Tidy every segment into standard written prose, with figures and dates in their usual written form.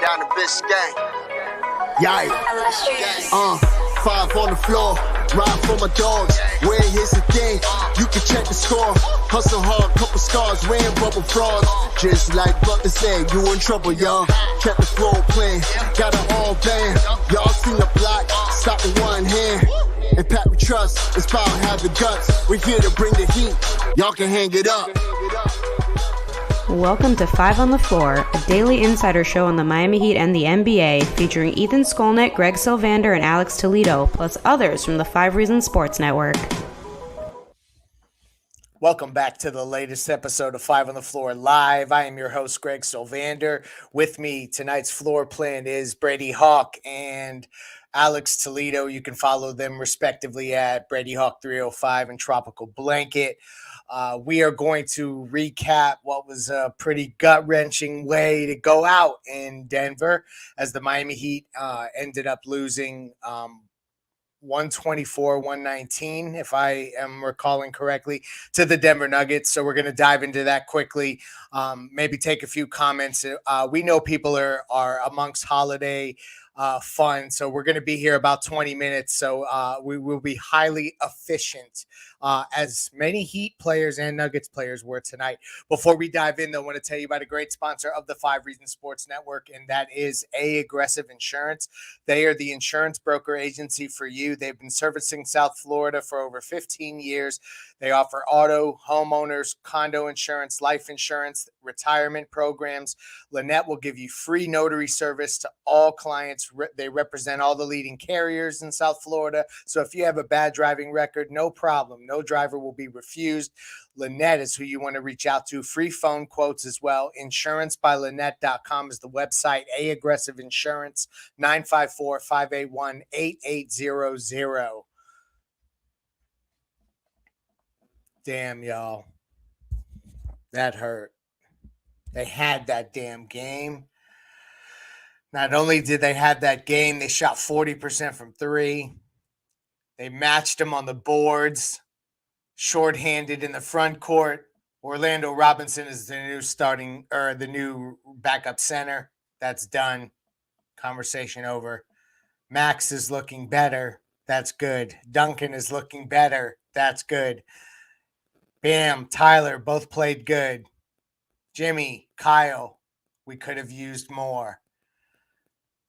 down to Biscayne. Yikes. 5 on the floor, ride for my dogs. Where here's the thing, you can check the score. Hustle hard, couple scars, wearing rubber frauds. Just like Butler said, you in trouble, y'all. Kept the floor playing, got an all band. Y'all seen the block, stop with one hand. And Pat we trust, it's about have the guts. We're here to bring the heat, y'all can hang it up. Welcome to 5 on the Floor, a daily insider show on the Miami Heat and the NBA, featuring Ethan Skolnick, Greg Sylvander, and Alex Toledo, plus others from the 5 Reasons Sports Network. Welcome back to the latest episode of 5 on the Floor Live. I am your host, Greg Sylvander. With me, tonight's floor plan is Brady Hawk and Alex Toledo. You can follow them respectively at Brady Hawk 305 and Tropical Blanket. We are going to recap what was a pretty gut-wrenching way to go out in Denver as the Miami Heat ended up losing 124-119, if I am recalling correctly, to the Denver Nuggets. So we're going to dive into that quickly, maybe take a few comments. We know people are amongst holiday fun, so we're going to be here about 20 minutes. So we will be highly efficient, as many Heat players and Nuggets players were tonight. Before we dive in, though, I want to tell you about a great sponsor of the 5 Reasons Sports Network, and that is Aggressive Insurance. They are the insurance broker agency for you. They've been servicing South Florida for over 15 years. They offer auto, homeowners, condo insurance, life insurance, retirement programs. Lynette will give you free notary service to all clients. They represent all the leading carriers in South Florida. So if you have a bad driving record, no problem. No driver will be refused. Lynette is who you want to reach out to. Free phone quotes as well. Insurancebylynette.com is the website. Aggressive Insurance, 954-581-8800. Damn, y'all. That hurt. They had that damn game. Not only did they have that game, they shot 40% from three. They matched them on the boards. Shorthanded in the front court. Orlando Robinson is the new backup center. That's done. Conversation over. Max is looking better. That's good. Duncan is looking better. That's good. Bam, Tyler, both played good. Jimmy, Kyle, we could have used more.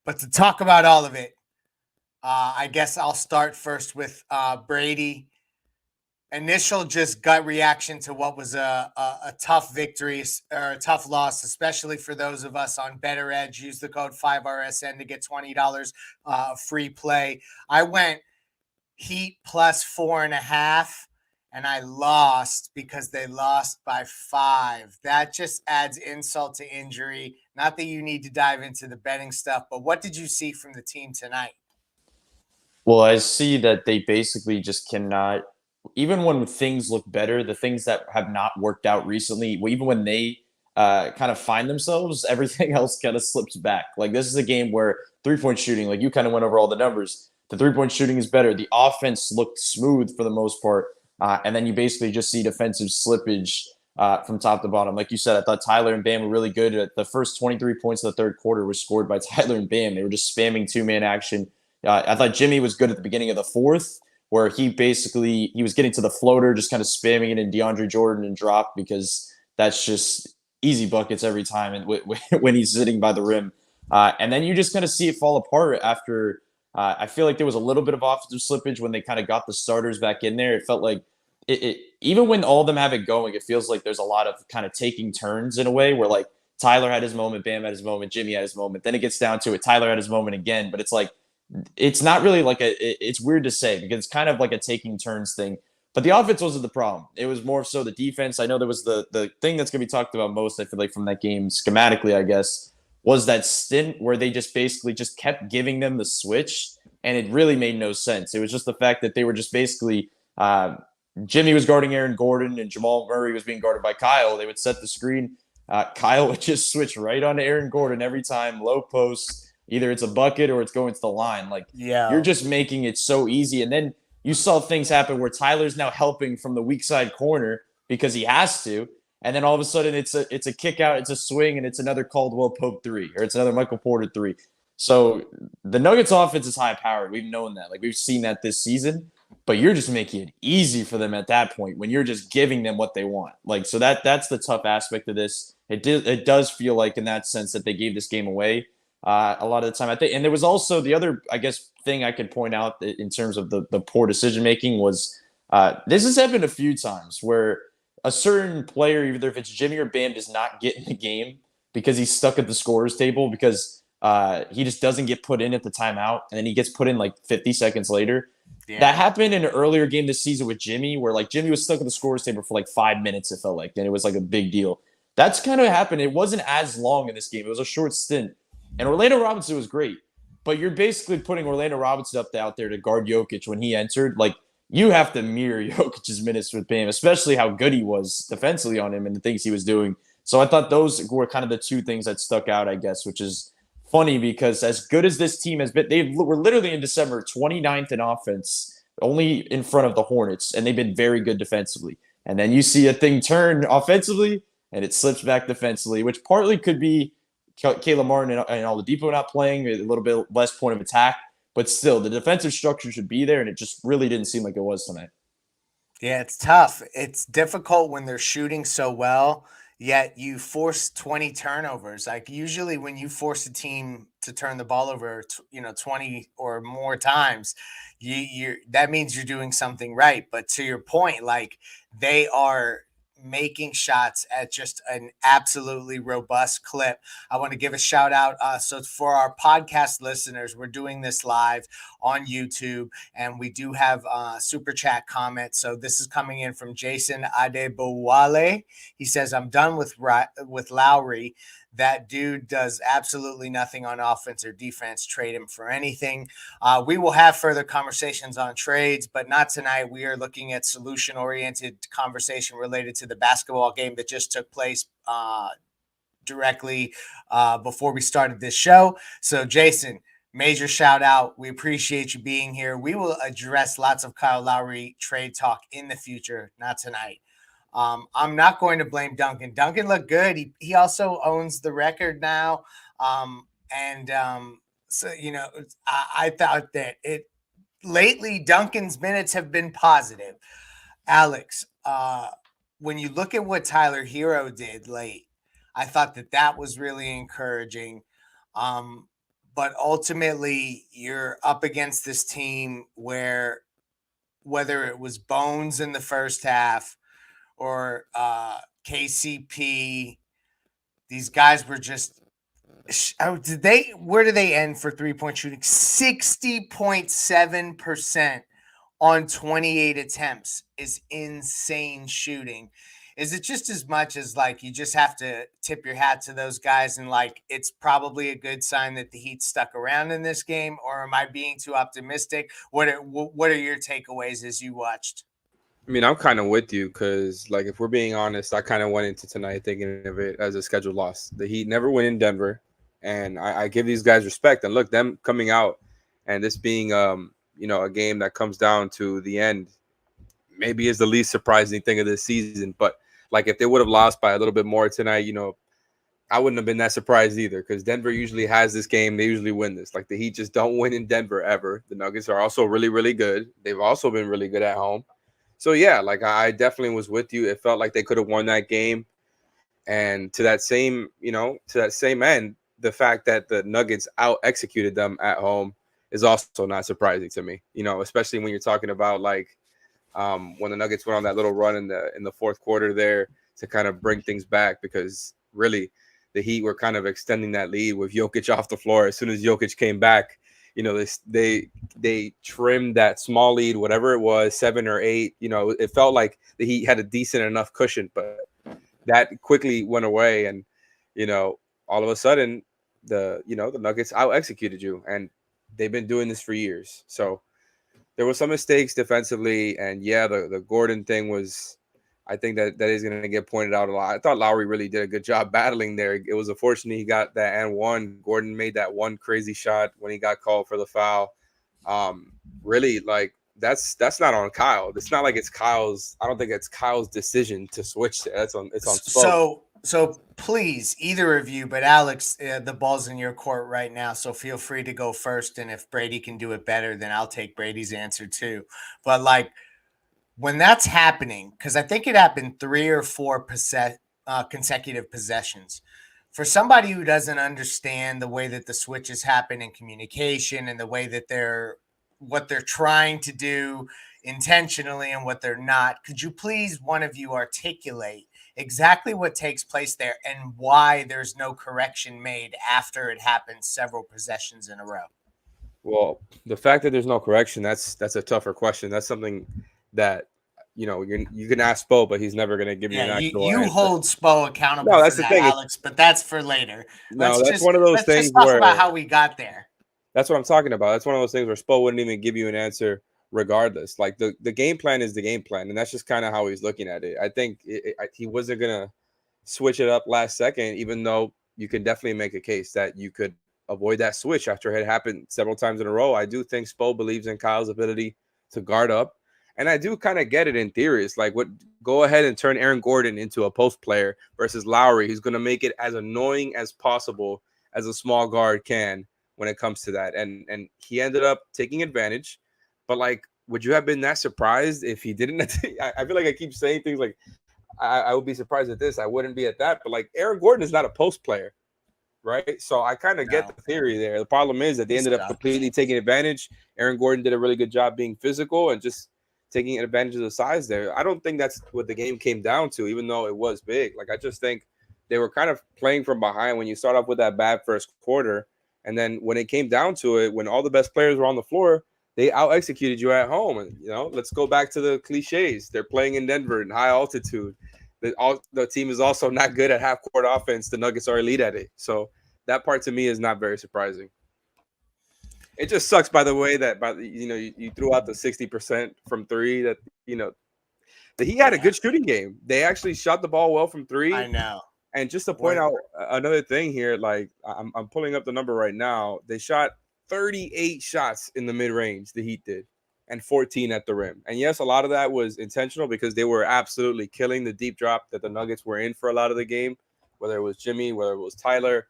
But to talk about all of it, I guess I'll start first with Brady. Initial just gut reaction to what was a tough victory or a tough loss, especially for those of us on Better Edge. Use the code 5RSN to get $20 free play. I went Heat plus 4.5. And I lost because they lost by 5. That just adds insult to injury. Not that you need to dive into the betting stuff, but what did you see from the team tonight? Well, I see that they basically just cannot, even when things look better, the things that have not worked out recently, even when they kind of find themselves, everything else kind of slips back. Like, this is a game where three-point shooting, like you kind of went over all the numbers, the three-point shooting is better. The offense looked smooth for the most part. And then you basically just see defensive slippage from top to bottom. Like you said, I thought Tyler and Bam were really good. The first 23 points of the third quarter were scored by Tyler and Bam. They were just spamming two-man action. I thought Jimmy was good at the beginning of the fourth, where he was getting to the floater, just kind of spamming it in DeAndre Jordan and drop, because that's just easy buckets every time and when he's sitting by the rim. And then you just kind of see it fall apart after I feel like there was a little bit of offensive slippage when they kind of got the starters back in there. It felt like even when all of them have it going, it feels like there's a lot of kind of taking turns in a way where, like, Tyler had his moment, Bam had his moment, Jimmy had his moment. Then it gets down to it. Tyler had his moment again, but it's like, it's not really like it's weird to say because it's kind of like a taking turns thing. But the offense wasn't the problem. It was more so the defense. I know there was the thing that's going to be talked about most, I feel like, from that game schematically, I guess, was that stint where they just basically just kept giving them the switch, and it really made no sense. It was just the fact that they were just basically Jimmy was guarding Aaron Gordon and Jamal Murray was being guarded by Kyle. They would set the screen. Kyle would just switch right on to Aaron Gordon every time, low post. Either it's a bucket or it's going to the line. Like, you're just making it so easy. And then you saw things happen where Tyler's now helping from the weak side corner because he has to. and then all of a sudden it's a kick out, it's a swing, and it's another Caldwell Pope 3, or it's another Michael Porter 3. So the Nuggets offense is high powered. We've known that. Like, we've seen that this season, but you're just making it easy for them at that point when you're just giving them what they want. Like, so that's the tough aspect of this. It does feel like in that sense that they gave this game away a lot of the time, I think. And there was also the other, I guess, thing I could point out in terms of the poor decision making was this has happened a few times where a certain player, either if it's Jimmy or Bam, does not get in the game because he's stuck at the scorer's table because he just doesn't get put in at the timeout, and then he gets put in like 50 seconds later. Yeah. That happened in an earlier game this season with Jimmy, where like Jimmy was stuck at the scorer's table for like 5 minutes, it felt like, and it was like a big deal. That's kind of happened. It wasn't as long in this game. It was a short stint. And Orlando Robinson was great, but you're basically putting Orlando Robinson out there to guard Jokic when he entered. Like, you have to mirror Jokic's minutes with Bam, especially how good he was defensively on him and the things he was doing. So I thought those were kind of the two things that stuck out, I guess, which is funny because as good as this team has been, they were literally in December 29th in offense, only in front of the Hornets, and they've been very good defensively. And then you see a thing turn offensively, and it slips back defensively, which partly could be Caleb Martin and Oladipo not playing, a little bit less point of attack, but still, the defensive structure should be there, and it just really didn't seem like it was tonight. Yeah, it's tough. It's difficult when they're shooting so well, yet you force 20 turnovers. Like, usually when you force a team to turn the ball over, 20 or more times, you that means you're doing something right. But to your point, like, they are making shots at just an absolutely robust clip. I want to give a shout out. So for our podcast listeners, we're doing this live on YouTube, and we do have super chat comments. So this is coming in from Jason Adebowale. He says, I'm done with Lowry. That dude does absolutely nothing on offense or defense. Trade him for anything. We will have further conversations on trades, but not tonight. We are looking at solution-oriented conversation related to the basketball game that just took place directly before we started this show. So, Jason, major shout out. We appreciate you being here. We will address lots of Kyle Lowry trade talk in the future, not tonight. I'm not going to blame Duncan. Duncan looked good. He also owns the record now. So, I thought that lately Duncan's minutes have been positive. Alex, when you look at what Tyler Hero did late, I thought that was really encouraging. But ultimately, you're up against this team where, whether it was Bones in the first half or KCP, these guys were just where did they end for 3-point shooting? 60.7% on 28 attempts is insane shooting. Is it just as much as like you just have to tip your hat to those guys and like it's probably a good sign that the Heat stuck around in this game, or am I being too optimistic? What are your takeaways as you watched? I mean, I'm kind of with you because, like, if we're being honest, I kind of went into tonight thinking of it as a scheduled loss. The Heat never win in Denver, and I give these guys respect. And look, them coming out and this being, a game that comes down to the end, maybe is the least surprising thing of this season. But like, if they would have lost by a little bit more tonight, I wouldn't have been that surprised either because Denver usually has this game. They usually win this. Like, the Heat just don't win in Denver ever. The Nuggets are also really, really good. They've also been really good at home. So, yeah, like, I definitely was with you. It felt like they could have won that game. And to that same end, the fact that the Nuggets out-executed them at home is also not surprising to me, especially when you're talking about, like, when the Nuggets went on that little run in the fourth quarter there to kind of bring things back, because really the Heat were kind of extending that lead with Jokic off the floor. As soon as Jokic came back, they trimmed that small lead, whatever it was, 7 or 8. It felt like the Heat had a decent enough cushion, but that quickly went away. And, all of a sudden the Nuggets out executed you, and they've been doing this for years. So there were some mistakes defensively, and yeah, the Gordon thing was, I think that is going to get pointed out a lot. I thought Lowry really did a good job battling there. It was unfortunate he got that and one. Gordon made that one crazy shot when he got called for the foul. Really, like, that's not on Kyle. It's not like it's Kyle's. I don't think it's Kyle's decision to switch there. It's on Spo. So please, either of you, but Alex, the ball's in your court right now, so feel free to go first. And if Brady can do it better, then I'll take Brady's answer too. But like when that's happening, because I think it happened 3 or 4 consecutive possessions. For somebody who doesn't understand the way that the switches happen in communication and the way that what they're trying to do intentionally and what they're not, could you please, one of you, articulate exactly what takes place there and why there's no correction made after it happens several possessions in a row? Well, the fact that there's no correction, that's a tougher question. That's something that you can ask Spo, but he's never going to give you an actual you answer. hold Spo accountable No, for that's the that, thing. Alex, but that's for later. No, that's one of those things just talk where about how we got there. that's what I'm talking about. That's one of those things where Spo wouldn't even give you an answer regardless. Like the game plan is the game plan, and that's just kind of how he's looking at it. I think he wasn't gonna switch it up last second, even though you can definitely make a case that you could avoid that switch after it happened several times in a row. I do think Spo believes in Kyle's ability to guard up, and I do kind of get it in theory. It's like, go ahead and turn Aaron Gordon into a post player versus Lowry. He's going to make it as annoying as possible as a small guard can when it comes to that. And he ended up taking advantage. But like, would you have been that surprised if he didn't? I feel like I keep saying things like, I would be surprised at this. I wouldn't be at that. But like, Aaron Gordon is not a post player, right? So I kind of get the theory there. The problem is that they ended up completely taking advantage. Aaron Gordon did a really good job being physical and just taking advantage of the size there. I don't think that's what the game came down to, even though it was big. Like, I just think they were kind of playing from behind when you start off with that bad first quarter. And then when it came down to it, when all the best players were on the floor, they out-executed you at home. And, let's go back to the cliches. They're playing in Denver in high altitude. The team is also not good at half-court offense. The Nuggets are elite at it. So that part to me is not very surprising. It just sucks, by the way, that you threw out the 60% from three. That he had a good shooting game. They actually shot the ball well from three. I know. And just to point out another thing here, like I'm pulling up the number right now. They shot 38 shots in the mid range. The Heat did, and 14 at the rim. And yes, a lot of that was intentional because they were absolutely killing the deep drop that the Nuggets were in for a lot of the game. Whether it was Jimmy, whether it was Tyler.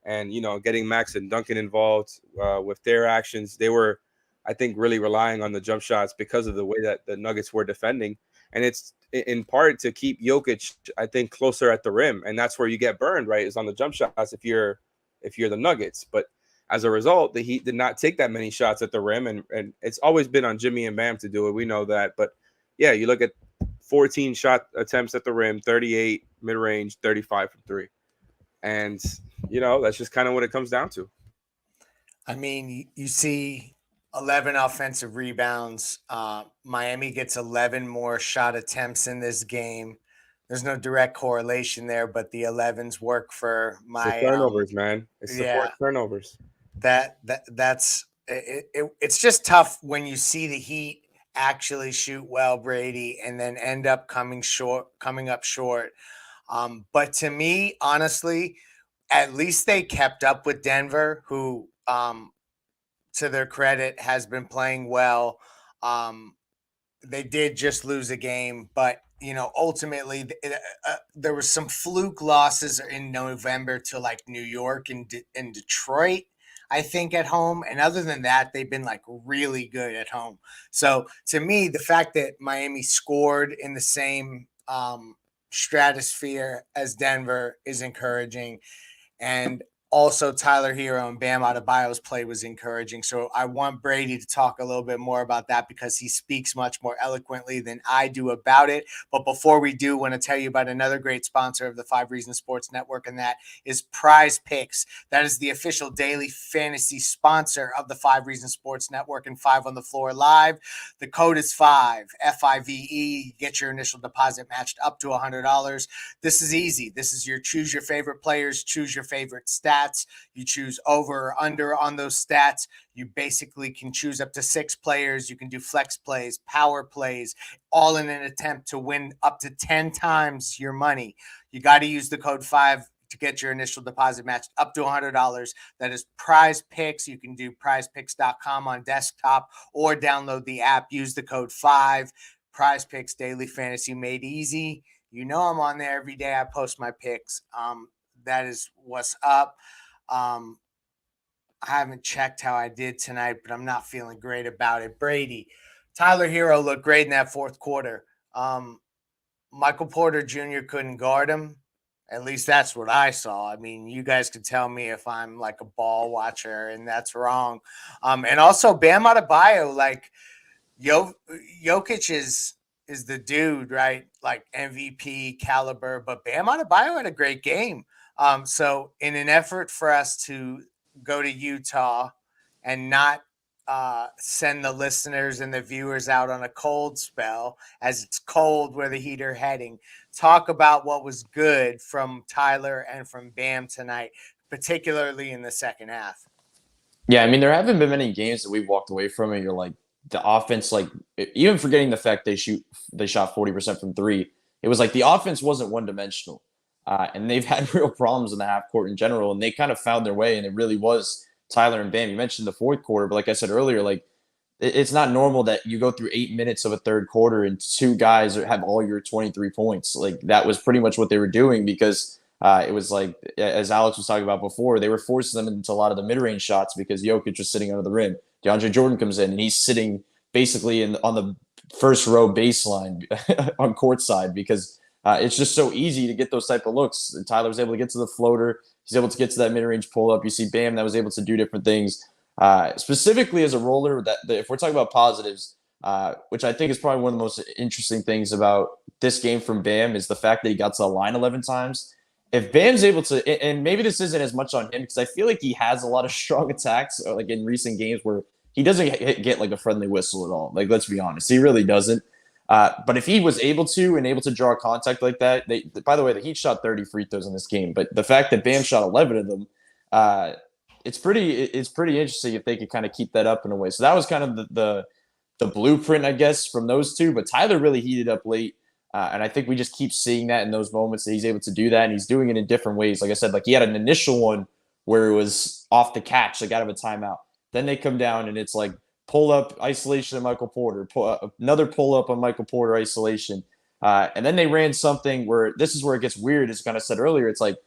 And, getting Max and Duncan involved with their actions. They were, I think, really relying on the jump shots because of the way that the Nuggets were defending. And it's in part to keep Jokic, I think, closer at the rim. And that's where you get burned, right, is on the jump shots if you're the Nuggets. But as a result, the Heat did not take that many shots at the rim. And it's always been on Jimmy and Bam to do it. We know that. But, yeah, you look at 14 shot attempts at the rim, 38 mid-range, 35 from three. And, that's just kind of what it comes down to. I mean, you see 11 offensive rebounds. Miami gets 11 more shot attempts in this game. There's no direct correlation there, but the 11s work for my turnovers, man. It's the turnovers. It's just tough when you see the Heat actually shoot well, Brady, and then end up coming up short. But to me, honestly, at least they kept up with Denver, who, to their credit, has been playing well. They did just lose a game, but ultimately there was some fluke losses in November to like New York and Detroit, I think, at home. And other than that, they've been like really good at home. So to me, the fact that Miami scored in the same stratosphere as Denver is encouraging. And also Tyler Hero and Bam Adebayo's play was encouraging. So I want Brady to talk a little bit more about that because he speaks much more eloquently than I do about it. But before we do, I want to tell you about another great sponsor of the 5 Reasons Sports Network, and that is Prize Picks. That is the official daily fantasy sponsor of the 5 Reasons Sports Network and 5 on the Floor Live. The code is 5, F-I-V-E. Get your initial deposit matched up to $100. This is easy. This is your choose your favorite players, choose your favorite stats. You choose over or under on those stats. You basically can choose up to 6 players. You can do flex plays, power plays, all in an attempt to win up to 10 times your money. You got to use the code 5 to get your initial deposit matched up to $100. That is Prize Picks. You can do prizepicks.com on desktop or download the app. Use the code 5. Prize Picks Daily Fantasy made easy. You know I'm on there every day. I post my picks. That is what's up. I haven't checked how I did tonight, but I'm not feeling great about it. Brady, Tyler Hero looked great in that fourth quarter. Michael Porter Jr. couldn't guard him. At least that's what I saw. I mean, you guys can tell me if I'm like a ball watcher and that's wrong. And also Bam Adebayo, like Jokic is the dude, right? Like MVP caliber, but Bam Adebayo had a great game. So in an effort for us to go to Utah and not send the listeners and the viewers out on a cold spell, as it's cold where the Heat are heading, talk about what was good from Tyler and from Bam tonight, particularly in the second half. Yeah, I mean, there haven't been many games that we've walked away from and you're like, the offense, like, even forgetting the fact they shot 40% from three, it was like the offense wasn't one-dimensional. And they've had real problems in the half court in general, and they kind of found their way, and it really was Tyler and Bam. You mentioned the fourth quarter, but like I said earlier, like, it's not normal that you go through 8 minutes of a third quarter and two guys have all your 23 points. Like, that was pretty much what they were doing because it was like, as Alex was talking about before, they were forcing them into a lot of the mid-range shots because Jokic was sitting under the rim. DeAndre Jordan comes in and he's sitting basically on the first row baseline on court side because it's just so easy to get those type of looks. And Tyler was able to get to the floater. He's able to get to that mid-range pull-up. You see Bam that was able to do different things. Specifically as a roller, that if we're talking about positives, which I think is probably one of the most interesting things about this game from Bam is the fact that he got to the line 11 times. If Bam's able to, and maybe this isn't as much on him because I feel like he has a lot of strong attacks, like in recent games where he doesn't get like a friendly whistle at all. Like, let's be honest, he really doesn't. But if he was able to draw contact like that, by the way, the Heat shot 30 free throws in this game, but the fact that Bam shot 11 of them, it's pretty interesting if they could kind of keep that up in a way. So that was kind of the blueprint, I guess, from those two. But Tyler really heated up late. And I think we just keep seeing that in those moments that he's able to do that. And he's doing it in different ways. Like I said, like he had an initial one where it was off the catch, like out of a timeout. Then they come down and it's like pull up isolation of Michael Porter, another pull up on Michael Porter isolation. And then they ran something where this is where it gets weird. As kind of said earlier, it's like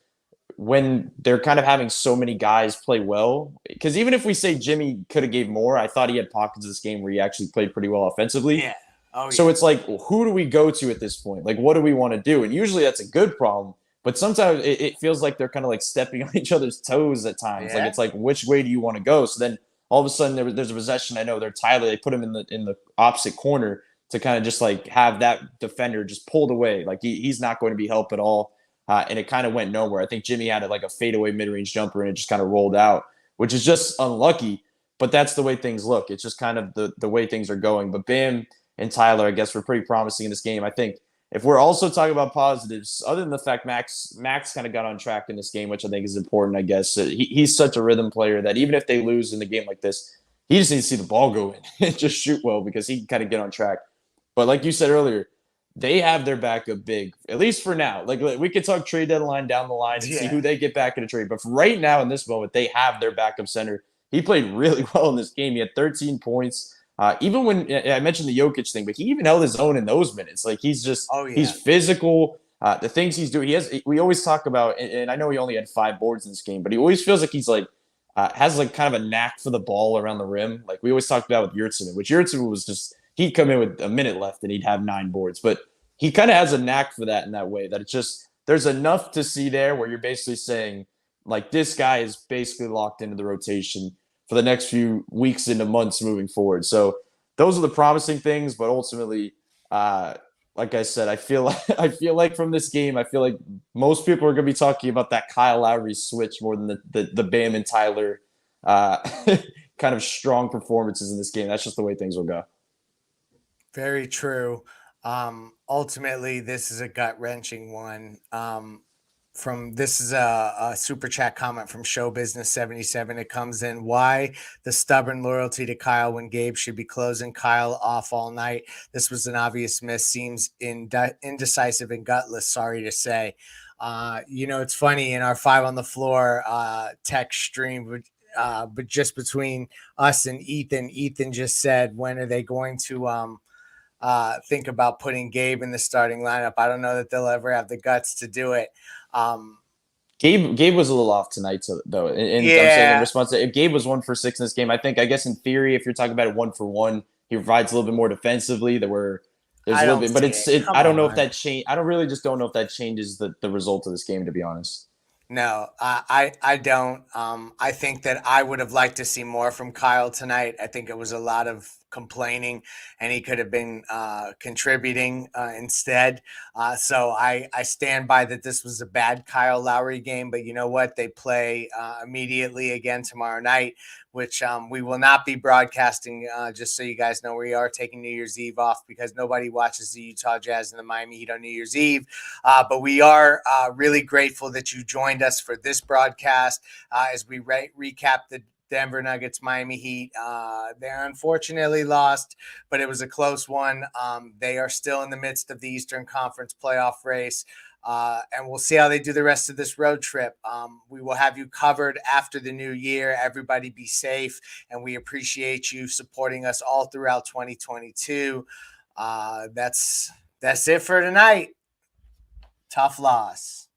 when they're kind of having so many guys play well, because even if we say Jimmy could have gave more, I thought he had pockets of this game where he actually played pretty well offensively. Yeah. Oh, so it's like, who do we go to at this point? Like, what do we want to do? And usually that's a good problem. But sometimes it feels like they're kind of like stepping on each other's toes at times. Yeah. Like, it's like, which way do you want to go? So then all of a sudden there's a possession. I know they're Tyler. They put him in the opposite corner to kind of just like have that defender just pulled away. Like he's not going to be helped at all. And it kind of went nowhere. I think Jimmy had like a fadeaway mid-range jumper and it just kind of rolled out, which is just unlucky. But that's the way things look. It's just kind of the way things are going. But Bam and Tyler, I guess, were pretty promising in this game. I think if we're also talking about positives, other than the fact Max kind of got on track in this game, which I think is important, I guess. He's such a rhythm player that even if they lose in the game like this, he just needs to see the ball go in and just shoot well because he can kind of get on track. But like you said earlier, they have their backup big, at least for now. Like we could talk trade deadline down the line and see who they get back in a trade. But for right now in this moment, they have their backup center. He played really well in this game. He had 13 points. Even when I mentioned the Jokic thing, but he even held his own in those minutes. Like he's just, he's physical. The things he's doing, we always talk about, and I know he only had 5 boards in this game, but he always feels like he's like, has like kind of a knack for the ball around the rim. Like we always talked about with Yurtseven, which Yurtseven was just, he'd come in with a minute left and he'd have 9 boards, but he kind of has a knack for that in that way that it's just, there's enough to see there where you're basically saying like, this guy is basically locked into the rotation for the next few weeks into months moving forward. So those are the promising things, but ultimately, like I said, I feel like from this game, I feel like most people are going to be talking about that Kyle Lowry switch more than the Bam and Tyler kind of strong performances in this game. That's just the way things will go. Very true. Ultimately, this is a gut-wrenching one. This is a super chat comment from Show Business 77. It comes in, why the stubborn loyalty to Kyle when Gabe should be closing Kyle off all night? This was an obvious miss. Seems indecisive and gutless, sorry to say. It's funny in our Five on the Floor text stream, but just between us and Ethan just said, when are they going to think about putting Gabe in the starting lineup? I don't know that they'll ever have the guts to do it. Gabe was a little off tonight, though. And I'm saying in response to if Gabe was 1 for 6 in this game, I guess in theory, if you're talking about it 1 for 1, he provides a little bit more defensively. There's a little bit, but I don't know if that change. I don't know if that changes the result of this game, to be honest. No, I don't. I think that I would have liked to see more from Kyle tonight. I think it was a lot of complaining, and he could have been contributing instead. So I stand by that this was a bad Kyle Lowry game, but you know what? They play immediately again tomorrow night, which we will not be broadcasting, just so you guys know. We are taking New Year's Eve off because nobody watches the Utah Jazz and the Miami Heat on New Year's Eve. But we are really grateful that you joined us for this broadcast as we recap the Denver Nuggets Miami Heat. They unfortunately lost, but it was a close one. They are still in the midst of the Eastern Conference playoff race. And we'll see how they do the rest of this road trip. We will have you covered after the new year. Everybody be safe, and we appreciate you supporting us all throughout 2022. That's it for tonight. Tough loss.